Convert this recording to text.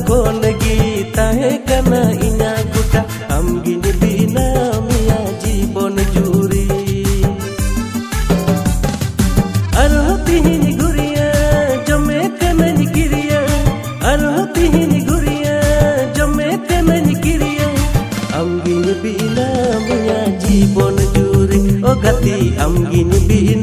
कोनगी ताहे कना इना गुटा आमगिन बिना मिया जीवन जुरी अरह तिहिन गुरिया जमे कनन गिरिया अरह तिहिन गुरिया जमे कनन गिरिया आमगिन बिना मिया जीवन जुरी ओ गति आमगिन बिना